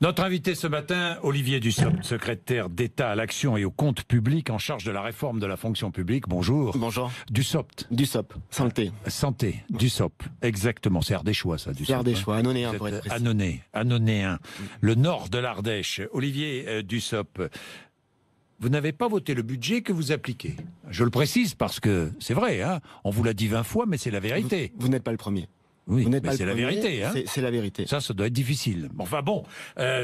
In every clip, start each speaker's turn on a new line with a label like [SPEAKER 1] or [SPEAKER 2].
[SPEAKER 1] Notre invité ce matin, Olivier Dussopt, secrétaire d'État à l'action et au compte public en charge de la réforme de la fonction publique. Bonjour.
[SPEAKER 2] Bonjour.
[SPEAKER 1] Dussopt.
[SPEAKER 2] Dussopt, santé.
[SPEAKER 1] Santé, Dussopt, exactement. C'est Ardéchois, ça, Dussopt.
[SPEAKER 2] C'est Ardéchois, Annonéen pour être précis.
[SPEAKER 1] Annonéen, le nord de l'Ardèche. Olivier Dussopt, vous n'avez pas voté le budget que vous appliquez. Je le précise parce que c'est vrai, hein, on vous l'a dit 20 fois, mais c'est la vérité.
[SPEAKER 2] Vous n'êtes pas le premier.
[SPEAKER 1] Oui, mais c'est la vérité. Hein.
[SPEAKER 2] C'est la vérité.
[SPEAKER 1] Ça doit être difficile. Enfin bon,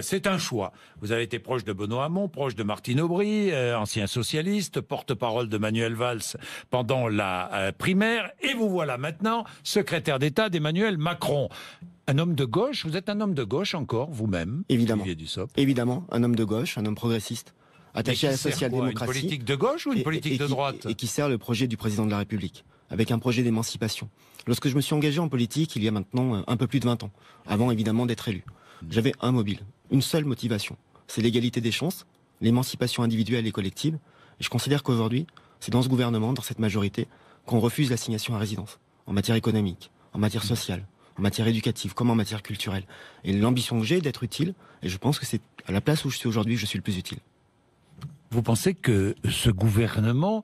[SPEAKER 1] c'est un choix. Vous avez été proche de Benoît Hamon, proche de Martine Aubry, ancien socialiste, porte-parole de Manuel Valls pendant la primaire, et vous voilà maintenant secrétaire d'État d'Emmanuel Macron. Un homme de gauche, vous êtes un homme de gauche encore, vous-même,
[SPEAKER 2] Évidemment.
[SPEAKER 1] Olivier Dussopt.
[SPEAKER 2] Évidemment, un homme de gauche, un homme progressiste, attaché à la social-démocratie.
[SPEAKER 1] Une politique de gauche ou une politique de droite?
[SPEAKER 2] Et qui sert le projet du président de la République, avec un projet d'émancipation. Lorsque je me suis engagé en politique, il y a maintenant un peu plus de 20 ans, avant évidemment d'être élu, j'avais un mobile, une seule motivation, c'est l'égalité des chances, l'émancipation individuelle et collective. Et je considère qu'aujourd'hui, c'est dans ce gouvernement, dans cette majorité, qu'on refuse l'assignation à résidence, en matière économique, en matière sociale, en matière éducative, comme en matière culturelle. Et l'ambition que j'ai d'être utile, et je pense que c'est à la place où je suis aujourd'hui, je suis le plus utile.
[SPEAKER 1] Vous pensez que ce gouvernement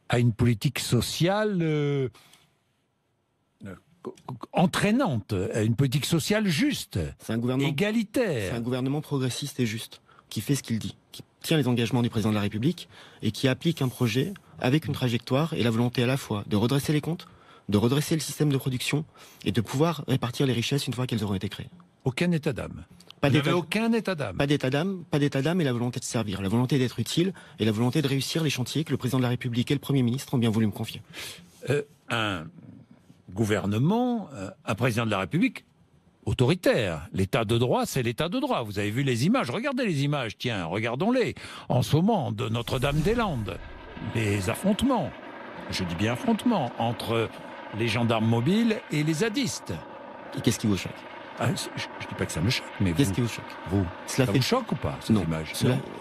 [SPEAKER 1] a une politique sociale entraînante, une politique sociale juste, égalitaire?
[SPEAKER 2] C'est un gouvernement progressiste et juste, qui fait ce qu'il dit, qui tient les engagements du président de la République et qui applique un projet avec une trajectoire et la volonté à la fois de redresser les comptes, de redresser le système de production et de pouvoir répartir les richesses une fois qu'elles auront été créées.
[SPEAKER 1] Aucun état d'âme. Aucun état d'âme.
[SPEAKER 2] Pas d'état d'âme et la volonté de servir, la volonté d'être utile et la volonté de réussir les chantiers que le président de la République et le Premier ministre ont bien voulu me confier.
[SPEAKER 1] Un gouvernement, un président de la République autoritaire. L'état de droit, c'est l'état de droit. Vous avez vu les images, regardez les images, tiens, regardons-les. En ce moment, de Notre-Dame-des-Landes, les affrontements, je dis bien affrontements, entre les gendarmes mobiles et les zadistes.
[SPEAKER 2] Et qu'est-ce qui vous choque?
[SPEAKER 1] Je ne dis pas que ça me choque, mais
[SPEAKER 2] qu'est-ce qui vous choque?
[SPEAKER 1] Ça vous choque ou pas, ces images?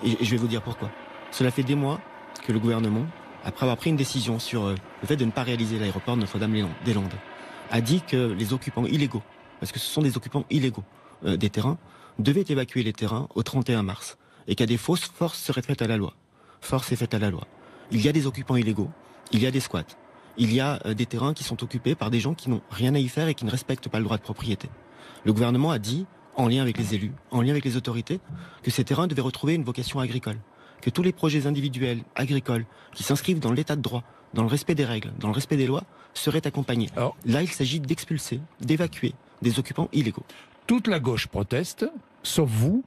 [SPEAKER 2] Et je vais vous dire pourquoi. Cela fait des mois que le gouvernement, après avoir pris une décision sur le fait de ne pas réaliser l'aéroport de Notre-Dame-des-Landes, a dit que les occupants illégaux, parce que ce sont des occupants illégaux des terrains, devaient évacuer les terrains au 31 mars, et qu'à défaut, force serait faite à la loi. Force est faite à la loi. Il y a des occupants illégaux, il y a des squats, il y a des terrains qui sont occupés par des gens qui n'ont rien à y faire et qui ne respectent pas le droit de propriété. Le gouvernement a dit, en lien avec les élus, en lien avec les autorités, que ces terrains devaient retrouver une vocation agricole, que tous les projets individuels, agricoles, qui s'inscrivent dans l'état de droit, dans le respect des règles, dans le respect des lois, seraient accompagnés. Alors, là, il s'agit d'expulser, d'évacuer des occupants illégaux.
[SPEAKER 1] Toute la gauche proteste, sauf vous.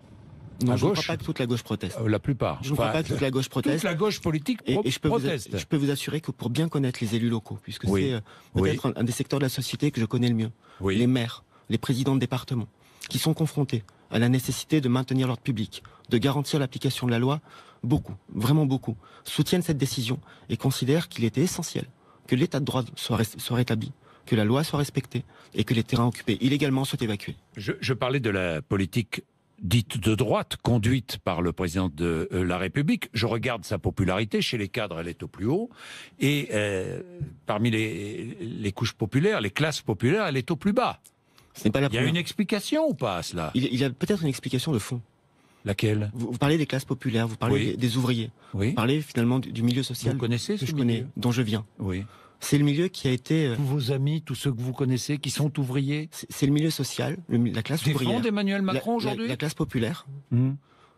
[SPEAKER 2] Non, je ne crois pas que toute la gauche proteste.
[SPEAKER 1] La plupart.
[SPEAKER 2] Je ne crois pas que toute la gauche proteste.
[SPEAKER 1] Toute la gauche politique proteste.
[SPEAKER 2] Je peux vous assurer que pour bien connaître les élus locaux, puisque c'est peut-être un des secteurs de la société que je connais le mieux, les maires, les présidents de département, qui sont confrontés à la nécessité de maintenir l'ordre public, de garantir l'application de la loi, beaucoup, vraiment beaucoup, soutiennent cette décision et considèrent qu'il était essentiel que l'état de droit soit rétabli, que la loi soit respectée et que les terrains occupés illégalement soient évacués.
[SPEAKER 1] Je parlais de la politique dite de droite, conduite par le président de la République. Je regarde sa popularité. Chez les cadres, elle est au plus haut. Et parmi les couches populaires, les classes populaires, elle est au plus bas. Il y a une explication ou pas à cela?
[SPEAKER 2] Il y a peut-être une explication de fond.
[SPEAKER 1] Laquelle?
[SPEAKER 2] Vous parlez des classes populaires, vous parlez des ouvriers. Vous parlez finalement du milieu social.
[SPEAKER 1] Vous connaissez ce
[SPEAKER 2] milieu dont je viens.
[SPEAKER 1] Oui.
[SPEAKER 2] C'est le milieu qui a été...
[SPEAKER 1] Tous vos amis, tous ceux que vous connaissez, qui sont ouvriers.
[SPEAKER 2] C'est le milieu social, la classe ouvrière.
[SPEAKER 1] Défend d'Emmanuel Macron aujourd'hui.
[SPEAKER 2] La classe populaire,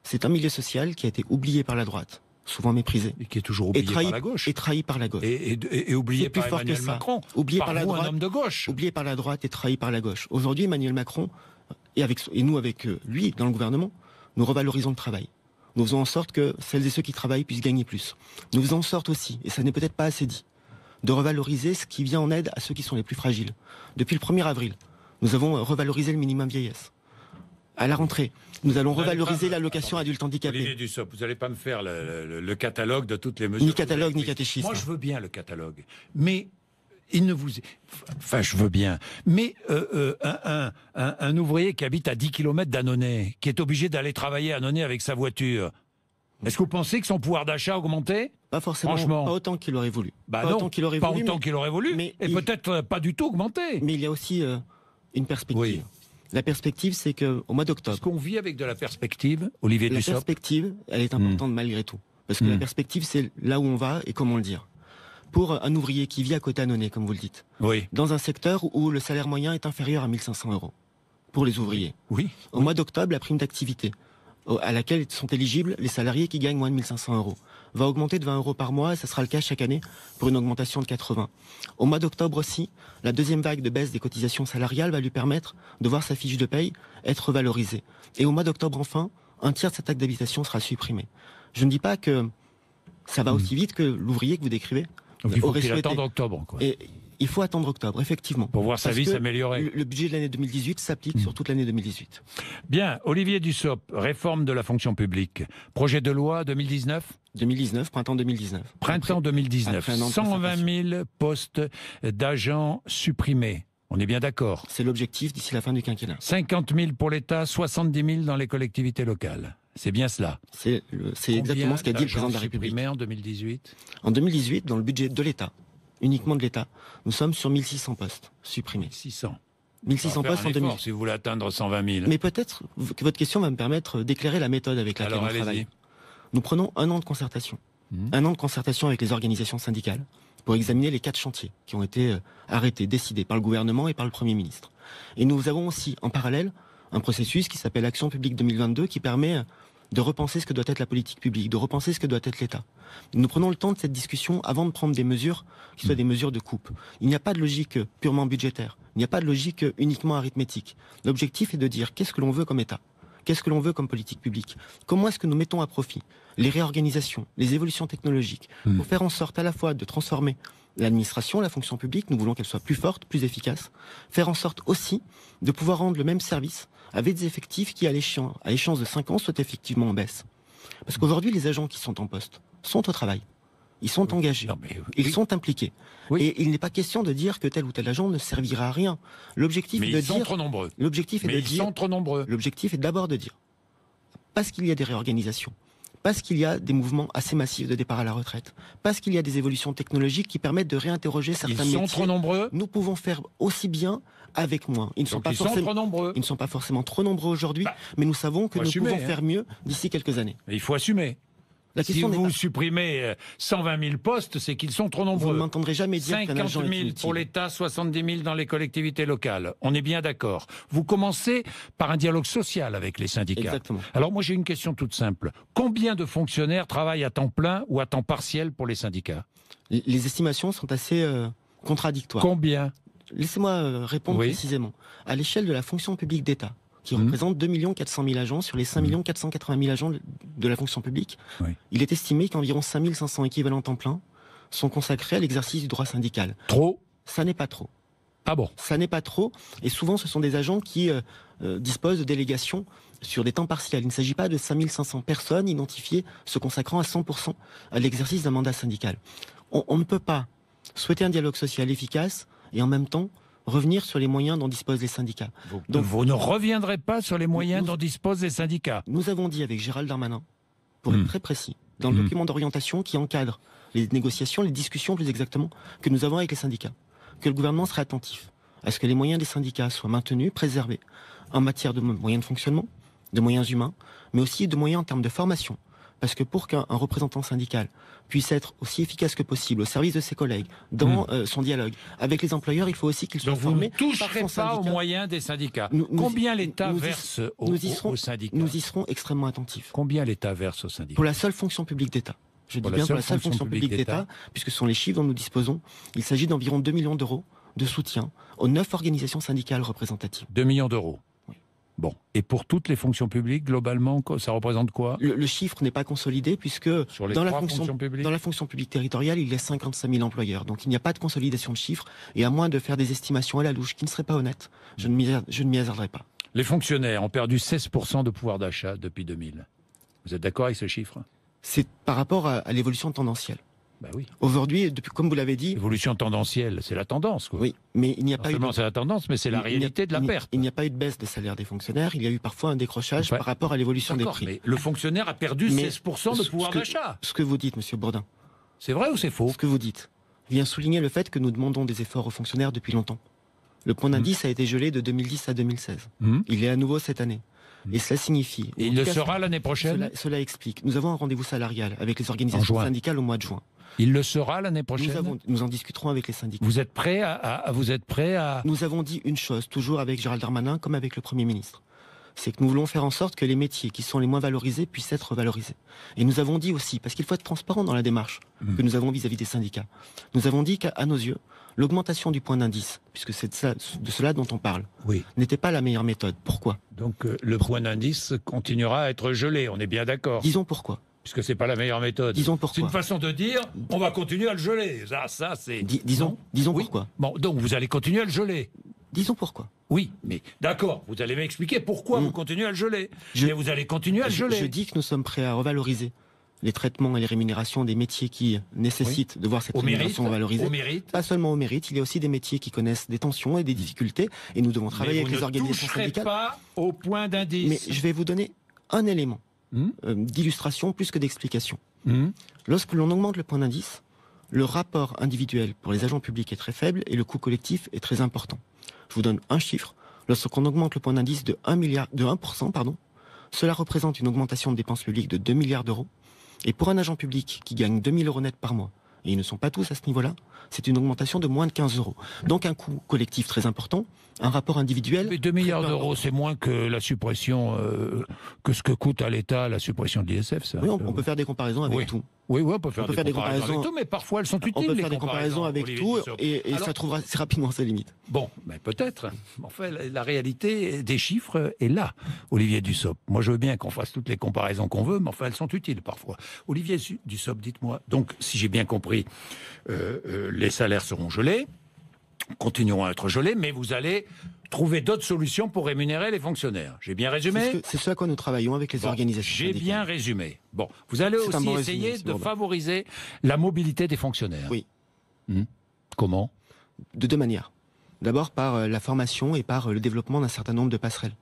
[SPEAKER 2] c'est un milieu social qui a été oublié par la droite, souvent méprisé.
[SPEAKER 1] Et qui est toujours oublié par la gauche.
[SPEAKER 2] Et trahi par la gauche.
[SPEAKER 1] Et oublié par Emmanuel Macron.
[SPEAKER 2] Oublié par la droite,
[SPEAKER 1] un homme de gauche.
[SPEAKER 2] Oublié par la droite et trahi par la gauche. Aujourd'hui, Emmanuel Macron, et nous avec lui, dans le gouvernement, nous revalorisons le travail. Nous faisons en sorte que celles et ceux qui travaillent puissent gagner plus. Nous faisons en sorte aussi, et ça n'est peut-être pas assez dit, de revaloriser ce qui vient en aide à ceux qui sont les plus fragiles. Depuis le 1er avril, nous avons revalorisé le minimum vieillesse. À la rentrée, nous allons revaloriser l'allocation adulte handicapé.
[SPEAKER 1] Olivier Dussopt, vous n'allez pas me faire le catalogue de toutes les mesures.
[SPEAKER 2] Ni catalogue, ni catéchisme.
[SPEAKER 1] Moi, je veux bien le catalogue. Mais il ne vous... Enfin, je veux bien. Mais un ouvrier qui habite à 10 km d'Annonay, qui est obligé d'aller travailler à Annonay avec sa voiture, est-ce que vous pensez que son pouvoir d'achat a augmenté?
[SPEAKER 2] Pas forcément,
[SPEAKER 1] franchement.
[SPEAKER 2] Pas autant qu'il aurait voulu.
[SPEAKER 1] Pas autant qu'il aurait voulu, et peut-être pas du tout augmenté.
[SPEAKER 2] Mais il y a aussi une perspective.
[SPEAKER 1] Oui.
[SPEAKER 2] La perspective, c'est qu'au mois d'octobre...
[SPEAKER 1] Est-ce qu'on vit avec de la perspective, Olivier
[SPEAKER 2] La
[SPEAKER 1] Dussopt?
[SPEAKER 2] perspective, elle est importante malgré tout. Parce que la perspective, c'est là où on va et comment le dire. Pour un ouvrier qui vit à côté Annonay, comme vous le dites,
[SPEAKER 1] Oui.
[SPEAKER 2] dans un secteur où le salaire moyen est inférieur à 1 500 euros pour les ouvriers.
[SPEAKER 1] Oui.
[SPEAKER 2] Au mois d'octobre, la prime d'activité, à laquelle sont éligibles les salariés qui gagnent moins de 1 500 euros, va augmenter de 20 euros par mois, et ça sera le cas chaque année pour une augmentation de 80. Au mois d'octobre aussi, la deuxième vague de baisse des cotisations salariales va lui permettre de voir sa fiche de paye être valorisée. Et au mois d'octobre enfin, un tiers de sa taxe d'habitation sera supprimé. Je ne dis pas que ça va aussi vite que l'ouvrier que vous décrivez.
[SPEAKER 1] Donc il faut
[SPEAKER 2] aurait
[SPEAKER 1] qu'il
[SPEAKER 2] souhaité.
[SPEAKER 1] attende octobre, quoi.
[SPEAKER 2] Et il faut attendre octobre, effectivement.
[SPEAKER 1] Pour voir sa
[SPEAKER 2] Parce
[SPEAKER 1] vie
[SPEAKER 2] que
[SPEAKER 1] s'améliorer.
[SPEAKER 2] Le budget de l'année 2018 s'applique sur toute l'année 2018.
[SPEAKER 1] Bien, Olivier Dussopt, réforme de la fonction publique. Projet de loi 2019
[SPEAKER 2] 2019, printemps 2019.
[SPEAKER 1] Printemps 2019.
[SPEAKER 2] après un an de
[SPEAKER 1] 120 000 postes d'agents supprimés. On est bien d'accord.
[SPEAKER 2] C'est l'objectif d'ici la fin du quinquennat.
[SPEAKER 1] 50 000 pour l'État, 70 000 dans les collectivités locales. C'est bien cela.
[SPEAKER 2] C'est exactement ce qu'a dit le président de la République.
[SPEAKER 1] Supprimés en 2018 ?
[SPEAKER 2] En 2018, dans le budget de l'État, uniquement de l'État, nous sommes sur 1600 postes supprimés.
[SPEAKER 1] 600.
[SPEAKER 2] 1600 postes en 2018.
[SPEAKER 1] Si vous voulez atteindre 120 000.
[SPEAKER 2] Mais peut-être que votre question va me permettre d'éclairer la méthode avec laquelle
[SPEAKER 1] Alors
[SPEAKER 2] on
[SPEAKER 1] allez-y.
[SPEAKER 2] travaille. Nous prenons un an de concertation. Un an de concertation avec les organisations syndicales pour examiner les 4 chantiers qui ont été arrêtés, décidés par le gouvernement et par le Premier ministre. Et nous avons aussi, en parallèle, un processus qui s'appelle Action publique 2022 qui permet de repenser ce que doit être la politique publique, de repenser ce que doit être l'État. Nous prenons le temps de cette discussion avant de prendre des mesures qui soient des mesures de coupe. Il n'y a pas de logique purement budgétaire, il n'y a pas de logique uniquement arithmétique. L'objectif est de dire qu'est-ce que l'on veut comme État, qu'est-ce que l'on veut comme politique publique, comment est-ce que nous mettons à profit les réorganisations, les évolutions technologiques, pour faire en sorte à la fois de transformer l'administration, la fonction publique, nous voulons qu'elle soit plus forte, plus efficace, faire en sorte aussi de pouvoir rendre le même service avec des effectifs qui, à échéance de 5 ans, soient effectivement en baisse. Parce qu'aujourd'hui, les agents qui sont en poste sont au travail. Ils sont engagés.
[SPEAKER 1] Non, mais,
[SPEAKER 2] Ils sont impliqués.
[SPEAKER 1] Oui.
[SPEAKER 2] Et il n'est pas question de dire que tel ou tel agent ne servira à rien. L'objectif
[SPEAKER 1] mais
[SPEAKER 2] est de
[SPEAKER 1] ils sont
[SPEAKER 2] dire...
[SPEAKER 1] trop nombreux.
[SPEAKER 2] L'objectif est
[SPEAKER 1] Mais
[SPEAKER 2] de
[SPEAKER 1] ils
[SPEAKER 2] dire...
[SPEAKER 1] sont trop nombreux.
[SPEAKER 2] L'objectif est d'abord de dire, parce qu'il y a des réorganisations, parce qu'il y a des mouvements assez massifs de départ à la retraite, parce qu'il y a des évolutions technologiques qui permettent de réinterroger certains
[SPEAKER 1] Ils sont
[SPEAKER 2] métiers,
[SPEAKER 1] trop nombreux.
[SPEAKER 2] nous pouvons faire aussi bien avec moins. Ils ne sont
[SPEAKER 1] Donc
[SPEAKER 2] pas
[SPEAKER 1] ils sont
[SPEAKER 2] forcément...
[SPEAKER 1] trop nombreux.
[SPEAKER 2] Ils ne sont pas forcément trop nombreux aujourd'hui,
[SPEAKER 1] Bah,
[SPEAKER 2] mais nous savons que
[SPEAKER 1] faut
[SPEAKER 2] nous
[SPEAKER 1] assumer,
[SPEAKER 2] pouvons
[SPEAKER 1] hein.
[SPEAKER 2] faire mieux d'ici quelques années.
[SPEAKER 1] Mais il faut assumer.
[SPEAKER 2] La
[SPEAKER 1] Si
[SPEAKER 2] question n'est
[SPEAKER 1] vous
[SPEAKER 2] pas...
[SPEAKER 1] supprimez 120 000 postes, c'est qu'ils sont trop
[SPEAKER 2] Vous ne
[SPEAKER 1] nombreux.
[SPEAKER 2] m'entendrez jamais dire qu'un
[SPEAKER 1] 50
[SPEAKER 2] agent
[SPEAKER 1] 000
[SPEAKER 2] est inutile.
[SPEAKER 1] pour l'État, 70 000 dans les collectivités locales. On est bien d'accord. Vous commencez par un dialogue social avec les syndicats.
[SPEAKER 2] Exactement.
[SPEAKER 1] Alors moi j'ai une question toute simple. Combien de fonctionnaires travaillent à temps plein ou à temps partiel pour les syndicats?
[SPEAKER 2] Les estimations sont assez contradictoires.
[SPEAKER 1] Combien?
[SPEAKER 2] Laissez-moi répondre
[SPEAKER 1] Oui.
[SPEAKER 2] précisément. À l'échelle de la fonction publique d'État, qui représente 2 400 000 agents sur les 5 480 000 agents de la fonction publique,
[SPEAKER 1] Oui.
[SPEAKER 2] il est estimé qu'environ 5 500 équivalents temps plein sont consacrés à l'exercice du droit syndical.
[SPEAKER 1] Trop?
[SPEAKER 2] Ça n'est pas trop.
[SPEAKER 1] Ah bon?
[SPEAKER 2] Ça n'est pas trop. Et souvent, ce sont des agents qui disposent de délégations sur des temps partiels. Il ne s'agit pas de 5 500 personnes identifiées se consacrant à 100% à l'exercice d'un mandat syndical. On ne peut pas souhaiter un dialogue social efficace et en même temps revenir sur les moyens dont disposent les syndicats. Donc,
[SPEAKER 1] Vous ne reviendrez pas sur les moyens dont disposent les syndicats?
[SPEAKER 2] nous avons dit avec Gérald Darmanin, pour être très précis, dans le document d'orientation qui encadre les négociations, les discussions plus exactement, que nous avons avec les syndicats, que le gouvernement serait attentif à ce que les moyens des syndicats soient maintenus, préservés, en matière de moyens de fonctionnement, de moyens humains, mais aussi de moyens en termes de formation. Parce que pour qu'un représentant syndical puisse être aussi efficace que possible au service de ses collègues, dans son dialogue avec les employeurs, il faut aussi qu'il soit
[SPEAKER 1] Donc vous
[SPEAKER 2] formé
[SPEAKER 1] ne toucherez
[SPEAKER 2] par son
[SPEAKER 1] pas aux
[SPEAKER 2] syndicat.
[SPEAKER 1] moyens des syndicats.
[SPEAKER 2] Nous- nous-
[SPEAKER 1] Combien l'État
[SPEAKER 2] nous y-
[SPEAKER 1] verse
[SPEAKER 2] nous y serons-
[SPEAKER 1] aux syndicats?
[SPEAKER 2] Nous y serons extrêmement attentifs.
[SPEAKER 1] Combien l'État verse aux syndicats?
[SPEAKER 2] Pour la seule fonction publique d'État. Je dis bien pour la seule fonction publique d'État, puisque ce sont les chiffres dont nous disposons. Il s'agit d'environ 2 millions d'euros de soutien aux 9 organisations syndicales représentatives.
[SPEAKER 1] 2 millions d'euros.
[SPEAKER 2] Oui.
[SPEAKER 1] Bon. Et pour toutes les fonctions publiques, globalement, ça représente quoi?
[SPEAKER 2] Le chiffre n'est pas consolidé puisque
[SPEAKER 1] Sur les
[SPEAKER 2] dans la,
[SPEAKER 1] trois
[SPEAKER 2] fonction,
[SPEAKER 1] fonctions publiques
[SPEAKER 2] dans la fonction publique territoriale, il y a 55 000 employeurs. Donc il n'y a pas de consolidation de chiffres. Et à moins de faire des estimations à la louche qui ne seraient pas honnêtes, je ne m'y hasarderai pas.
[SPEAKER 1] Les fonctionnaires ont perdu 16% de pouvoir d'achat depuis 2000. Vous êtes d'accord avec ce chiffre?
[SPEAKER 2] C'est par rapport à l'évolution tendancielle.
[SPEAKER 1] Ben oui.
[SPEAKER 2] Aujourd'hui, depuis, comme vous l'avez dit,
[SPEAKER 1] Évolution tendancielle, c'est la tendance, quoi.
[SPEAKER 2] oui, mais il n'y a
[SPEAKER 1] Non
[SPEAKER 2] pas eu
[SPEAKER 1] seulement c'est la tendance, mais c'est la réalité de la perte.
[SPEAKER 2] Il n'y a pas eu de baisse des salaires des fonctionnaires. Il y a eu parfois un décrochage
[SPEAKER 1] Enfin,
[SPEAKER 2] par rapport à l'évolution des
[SPEAKER 1] D'accord,
[SPEAKER 2] prix.
[SPEAKER 1] mais le fonctionnaire a perdu
[SPEAKER 2] Mais
[SPEAKER 1] 16% de pouvoir
[SPEAKER 2] ce que-
[SPEAKER 1] d'achat.
[SPEAKER 2] Ce que vous dites, Monsieur Bourdin,
[SPEAKER 1] C'est vrai ou c'est faux?
[SPEAKER 2] ce que vous dites vient souligner le fait que nous demandons des efforts aux fonctionnaires depuis longtemps. Le point d'indice a été gelé de 2010 à 2016. Il est à nouveau cette année. Et cela signifie...
[SPEAKER 1] Et il le sera l'année prochaine?
[SPEAKER 2] Cela explique. Nous avons un rendez-vous salarial avec les organisations syndicales au mois de juin.
[SPEAKER 1] Il le sera l'année prochaine?
[SPEAKER 2] Nous en discuterons avec les syndicats.
[SPEAKER 1] Vous êtes prêt à...
[SPEAKER 2] Nous avons dit une chose, toujours avec Gérald Darmanin, comme avec le Premier ministre. C'est que nous voulons faire en sorte que les métiers qui sont les moins valorisés puissent être valorisés. Et nous avons dit aussi, parce qu'il faut être transparent dans la démarche que nous avons vis-à-vis des syndicats, nous avons dit qu'à nos yeux, l'augmentation du point d'indice, puisque c'est de cela dont on parle, n'était pas la meilleure méthode. Pourquoi?
[SPEAKER 1] Donc le point d'indice continuera à être gelé, on est bien d'accord.
[SPEAKER 2] Disons pourquoi.
[SPEAKER 1] Puisque c'est pas la meilleure méthode.
[SPEAKER 2] Disons pourquoi.
[SPEAKER 1] C'est une façon de dire, on va continuer à le geler. Ça c'est...
[SPEAKER 2] Disons pourquoi.
[SPEAKER 1] Bon, donc vous allez continuer à le geler.
[SPEAKER 2] Disons pourquoi.
[SPEAKER 1] Oui, mais d'accord, vous allez m'expliquer pourquoi vous continuez à le geler. Mais vous allez continuer à le geler.
[SPEAKER 2] Je dis que nous sommes prêts à revaloriser les traitements et les rémunérations des métiers qui nécessitent de voir cette rémunération valorisée.
[SPEAKER 1] Au mérite.
[SPEAKER 2] Pas seulement au mérite, il y a aussi des métiers qui connaissent des tensions et des difficultés, et nous devons travailler avec les organisations syndicales.
[SPEAKER 1] Pas au point d'indice.
[SPEAKER 2] Mais je vais vous donner un élément d'illustration plus que d'explication. Lorsque l'on augmente le point d'indice, le rapport individuel pour les agents publics est très faible et le coût collectif est très important. Je vous donne un chiffre. Lorsqu'on augmente le point d'indice de 1%, cela représente une augmentation de dépenses publiques de 2 milliards d'euros. Et pour un agent public qui gagne 2 000 euros net par mois, et ils ne sont pas tous à ce niveau-là, c'est une augmentation de moins de 15 euros. Donc un coût collectif très important, un rapport individuel...
[SPEAKER 1] Mais 2 milliards d'euros, c'est moins que la suppression, que ce que coûte à l'État la suppression de l'ISF, ça.
[SPEAKER 2] Oui, on peut faire des comparaisons avec tout.
[SPEAKER 1] Oui, on peut faire des comparaisons avec tout, mais parfois elles sont utiles.
[SPEAKER 2] On peut faire des comparaisons avec tout et ça trouvera assez rapidement ses limites.
[SPEAKER 1] Bon, mais peut-être. Enfin, la réalité des chiffres est là, Olivier Dussopt. Moi, je veux bien qu'on fasse toutes les comparaisons qu'on veut, mais enfin, elles sont utiles parfois. Olivier Dussopt, dites-moi, donc, si j'ai bien compris, les salaires seront gelés, continueront à être gelés, mais vous allez trouver d'autres solutions pour rémunérer les fonctionnaires. J'ai bien résumé?
[SPEAKER 2] C'est ce à quoi nous travaillons avec les organisations syndicales.
[SPEAKER 1] J'ai bien résumé. Bon, vous allez aussi essayer de favoriser la mobilité des fonctionnaires.
[SPEAKER 2] Oui.
[SPEAKER 1] Comment?
[SPEAKER 2] De deux manières. D'abord par la formation et par le développement d'un certain nombre de passerelles.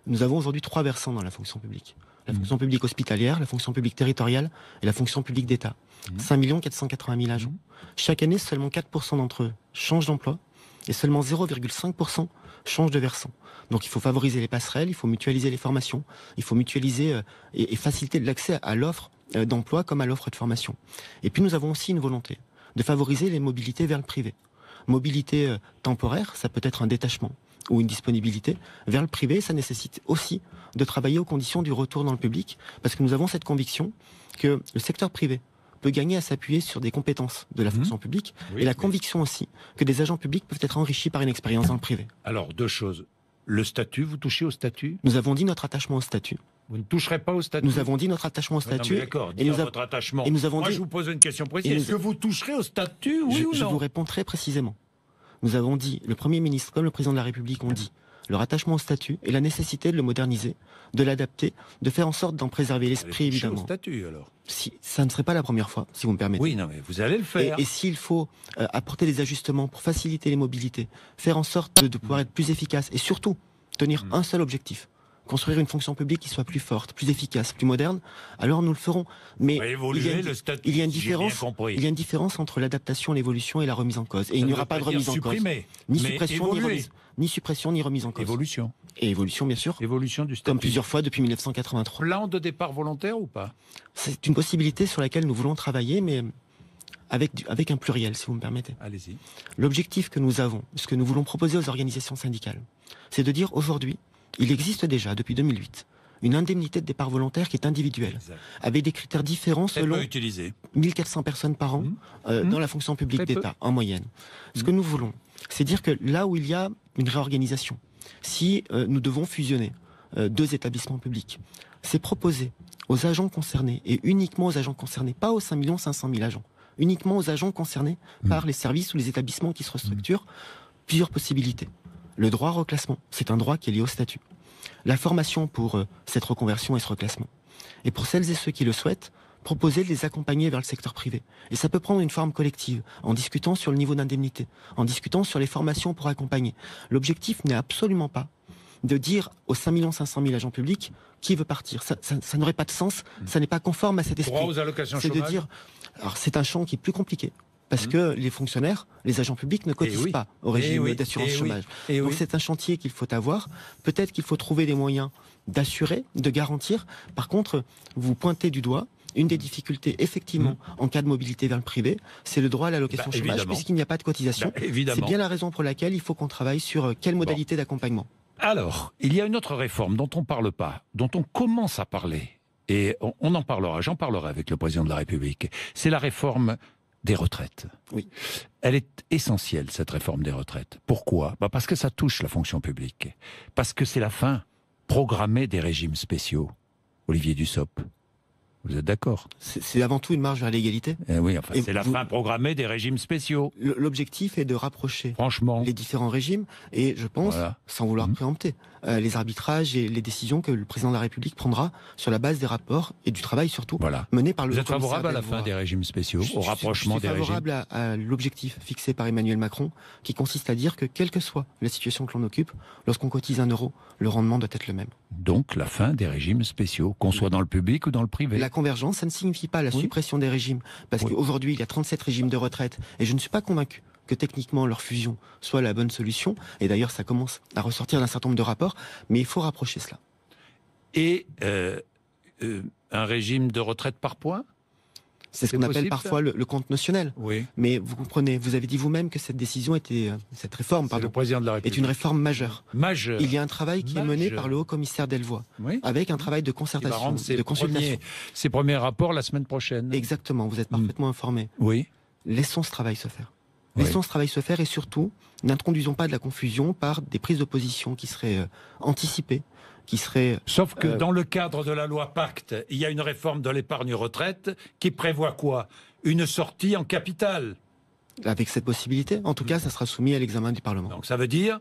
[SPEAKER 2] Nous avons aujourd'hui 3 versants dans la fonction publique. La fonction publique hospitalière, la fonction publique territoriale et la fonction publique d'État. 5 480 000 agents. Chaque année, seulement 4% d'entre eux changent d'emploi et seulement 0,5% changent de versant. Donc il faut favoriser les passerelles, il faut mutualiser les formations, il faut mutualiser et faciliter l'accès à l'offre d'emploi comme à l'offre de formation. Et puis nous avons aussi une volonté de favoriser les mobilités vers le privé. Mobilité temporaire, ça peut être un détachement ou une disponibilité. Vers le privé, ça nécessite aussi de travailler aux conditions du retour dans le public, parce que nous avons cette conviction que le secteur privé peut gagner à s'appuyer sur des compétences de la fonction publique, et la conviction aussi que des agents publics peuvent être enrichis par une expérience dans le privé.
[SPEAKER 1] Alors, 2 choses. Le statut, vous touchez au statut?
[SPEAKER 2] Nous avons dit notre attachement au statut.
[SPEAKER 1] Vous ne toucherez pas au statut?
[SPEAKER 2] Nous avons dit notre attachement au statut.
[SPEAKER 1] D'accord, votre attachement.
[SPEAKER 2] Et nous avons
[SPEAKER 1] Moi,
[SPEAKER 2] dit...
[SPEAKER 1] je vous pose une question précise. Est-ce que vous toucherez au statut, oui ou non?
[SPEAKER 2] Je vous réponds très précisément. Nous avons dit, le Premier ministre comme le Président de la République ont dit, leur attachement au statut et la nécessité de le moderniser, de l'adapter, de faire en sorte d'en préserver l'esprit, évidemment.
[SPEAKER 1] Au statut, alors.
[SPEAKER 2] Si, ça ne serait pas la première fois, si vous me permettez.
[SPEAKER 1] Oui, non, mais vous allez le faire.
[SPEAKER 2] Et s'il faut apporter des ajustements pour faciliter les mobilités, faire en sorte de pouvoir être plus efficace et surtout tenir un seul objectif, construire une fonction publique qui soit plus forte, plus efficace, plus moderne, alors nous le ferons. Mais il y a une différence entre l'adaptation, l'évolution et la remise en cause. Et il n'y aura pas de remise en cause. Ni suppression, ni remise en cause.
[SPEAKER 1] Évolution.
[SPEAKER 2] Et évolution, bien sûr.
[SPEAKER 1] Évolution du statut.
[SPEAKER 2] Comme plusieurs fois depuis 1983.
[SPEAKER 1] Plan de départ volontaire ou pas?
[SPEAKER 2] C'est une possibilité sur laquelle nous voulons travailler, mais avec un pluriel, si vous me permettez.
[SPEAKER 1] Allez-y.
[SPEAKER 2] L'objectif que nous avons, ce que nous voulons proposer aux organisations syndicales, c'est de dire aujourd'hui, il existe déjà, depuis 2008, une indemnité de départ volontaire qui est individuelle, avec des critères différents selon 1400 personnes par an dans la fonction publique d'État, en moyenne. Ce que nous voulons, c'est dire que là où il y a une réorganisation, si nous devons fusionner 2 établissements publics, c'est proposer aux agents concernés, et uniquement aux agents concernés, pas aux 5 500 000 agents, uniquement aux agents concernés par les services ou les établissements qui se restructurent, plusieurs possibilités. Le droit au reclassement, c'est un droit qui est lié au statut. La formation pour cette reconversion et ce reclassement. Et pour celles et ceux qui le souhaitent, proposer de les accompagner vers le secteur privé. Et ça peut prendre une forme collective, en discutant sur le niveau d'indemnité, en discutant sur les formations pour accompagner. L'objectif n'est absolument pas de dire aux 5 500 000 agents publics qui veut partir. Ça n'aurait pas de sens, ça n'est pas conforme à cet esprit.
[SPEAKER 1] Droit aux allocations
[SPEAKER 2] chômage.
[SPEAKER 1] C'est de dire,
[SPEAKER 2] alors c'est un champ qui est plus compliqué, parce que les fonctionnaires, les agents publics ne cotisent pas au régime d'assurance chômage. Donc c'est un chantier qu'il faut avoir. Peut-être qu'il faut trouver des moyens d'assurer, de garantir. Par contre, vous pointez du doigt une des difficultés, effectivement, en cas de mobilité vers le privé, c'est le droit à l'allocation chômage, puisqu'il n'y a pas de cotisation. C'est bien la raison pour laquelle il faut qu'on travaille sur quelle modalité d'accompagnement.
[SPEAKER 1] Alors, il y a une autre réforme dont on ne parle pas, dont on commence à parler, et on en parlera, j'en parlerai avec le président de la République. C'est la réforme des retraites.
[SPEAKER 2] Oui.
[SPEAKER 1] Elle est essentielle, cette réforme des retraites. Pourquoi ? Parce que ça touche la fonction publique. Parce que c'est la fin programmée des régimes spéciaux. Olivier Dussopt. Vous êtes d'accord ?
[SPEAKER 2] C'est avant tout une marge vers l'égalité.
[SPEAKER 1] Oui, enfin, c'est la fin programmée des régimes spéciaux.
[SPEAKER 2] L'objectif est de rapprocher
[SPEAKER 1] franchement
[SPEAKER 2] les différents régimes et je pense, sans vouloir préempter, les arbitrages et les décisions que le président de la République prendra sur la base des rapports et du travail surtout mené par le
[SPEAKER 1] Vous êtes favorable à la fin des régimes spéciaux, au rapprochement des régimes ?
[SPEAKER 2] Je suis favorable à l'objectif fixé par Emmanuel Macron qui consiste à dire que quelle que soit la situation que l'on occupe, lorsqu'on cotise 1 euro, le rendement doit être le même.
[SPEAKER 1] Donc la fin des régimes spéciaux, qu'on soit dans le public ou dans le privé.
[SPEAKER 2] La convergence, ça ne signifie pas la suppression des régimes, parce qu'aujourd'hui il y a 37 régimes de retraite et je ne suis pas convaincu que techniquement leur fusion soit la bonne solution, et d'ailleurs ça commence à ressortir d'un certain nombre de rapports, mais il faut rapprocher cela.
[SPEAKER 1] Et un régime de retraite par points ?
[SPEAKER 2] C'est ce qu'on appelle parfois le compte notionnel.
[SPEAKER 1] Oui.
[SPEAKER 2] Mais vous comprenez, vous avez dit vous-même que cette décision cette réforme,
[SPEAKER 1] le président de la République,
[SPEAKER 2] est une réforme majeure.
[SPEAKER 1] Il
[SPEAKER 2] y a un travail qui est mené par le haut-commissaire Delvoye, avec un travail de concertation, de consultation.
[SPEAKER 1] Ses premiers rapports la semaine prochaine.
[SPEAKER 2] Exactement, vous êtes parfaitement informé.
[SPEAKER 1] Oui.
[SPEAKER 2] Laissons ce travail se faire. Laissons ce travail se faire et surtout, n'introduisons pas de la confusion par des prises de position qui seraient anticipées.
[SPEAKER 1] Sauf que dans le cadre de la loi Pacte, il y a une réforme de l'épargne retraite qui prévoit quoi ? Une sortie en capital.
[SPEAKER 2] Avec cette possibilité, en tout cas, ça sera soumis à l'examen du Parlement.
[SPEAKER 1] Donc ça veut dire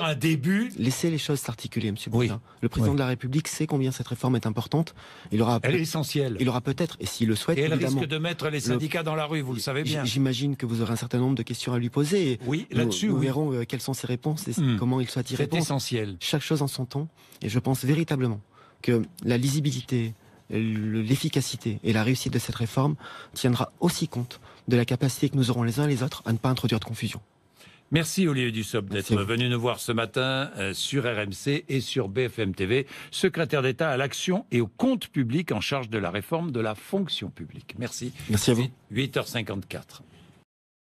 [SPEAKER 1] un début.
[SPEAKER 2] Laissez les choses s'articuler, M. Bourdin. Le président de la République sait combien cette réforme est importante. Elle est essentielle. Il aura peut-être, et s'il le souhaite,
[SPEAKER 1] et elle risque de mettre les syndicats dans la rue, vous le savez bien.
[SPEAKER 2] J'imagine que vous aurez un certain nombre de questions à lui poser.
[SPEAKER 1] Oui, là-dessus.
[SPEAKER 2] Nous verrons quelles sont ses réponses et comment il souhaite y répondre.
[SPEAKER 1] C'est essentiel.
[SPEAKER 2] Chaque chose en son temps. Et je pense véritablement que la lisibilité, l'efficacité et la réussite de cette réforme tiendra aussi compte de la capacité que nous aurons les uns et les autres à ne pas introduire de confusion.
[SPEAKER 1] Merci Olivier Dussopt d'être venu nous voir ce matin sur RMC et sur BFM TV, secrétaire d'État à l'action et au compte public en charge de la réforme de la fonction publique. Merci.
[SPEAKER 2] Merci à vous.
[SPEAKER 1] 8h54.